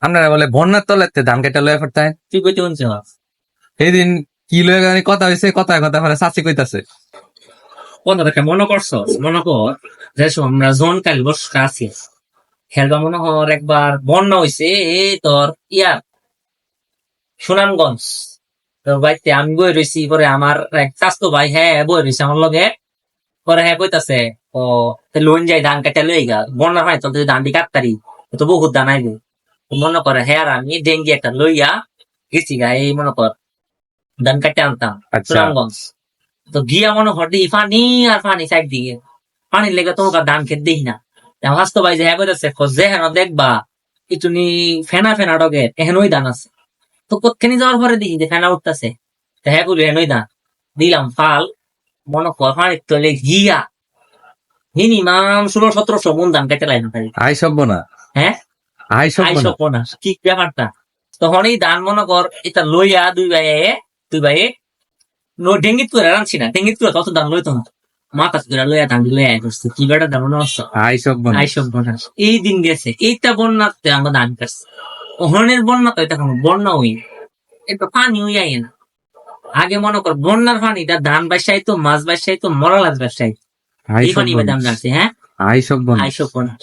আপনারা বলে বন্যার তলাতে ধান কেটে লয়ে ফেরতায় তুই কইতে শুনছ সেই দিন কি লয়ে জানি কথা হয়েছে কথা কথা ফলে চাচি কইতাছে কথাটাকে মনে করছ মনে কর যে আমরা জন কাল বসে আছি খেলবা মনে হর একবার বন্যা হয়েছে এই তোর ইয়ার সুনামগঞ্জ তোর বাড়িতে আমি বই রয়েছি পরে আমার এক চাস্তো ভাই হ্যাঁ বই রয়েছে আমার লগে পরে হ্যাঁ কইতাছে ও লোন যাই ধান কাটা লই গা বন্যার হয় তোর যদি ধান দি কাটতারি তো বহুত ধান আইবে মনে করে হ্যাঁ আর আমি ডেঙ্গি একটা লইয়া গেছি গা এই মনে কর ধান কাটতে আনতাম আচ্ছা। সুনামগঞ্জ তো গিয়া মনে কর দি পানি আর পানি সাইড দিয়ে পানির লেগে তোমার ধান খেত দেখি না হাসতো ভাই যে হ্যাঁ কইতাছে যে হেন দেখবা ইটুনি ফেনা ফেনা ডগে এখন ওই ধান আছে তো কতখানি যাওয়ার পরে দেখি যে ফেনা উঠতেছে হ্যাঁ বলি হেন ওই ধান দিলাম ফাল মনে কর পানির তলে গিয়া মিনিমাম 1600-1700 মন ধান কেটে লাইন আই সব্য না হ্যাঁ আই সব্য না আইসপনা কি ব্যাপারটা তখন এই ধান মনে কর এটা লইয়া দুই ভাইয়ে ডেঙ্গিত করে রাঁধছি না ডেঙ্গিত করে তত ধান লইতো না মাথা করে লইয়া ধান লইয়া করছে কি বেটা ধান মনে হচ্ছে আই সব্য না আইসব বন্যা এই দিন গেছে এইটা বন্যাতে আমরা ধান কাটছি ওহনের বন্যা তো এটা কোনো বন্যা হই এটা পানি হই আই না আগে মনে কর বন্যার পানিটা ধান বাসাইতো মাছ বাসাইতো মরালাজ বাসাইতো আই এই পানি সব্য ধান না রাখছে হ্যাঁ আই সব্য না আইসব বন্যা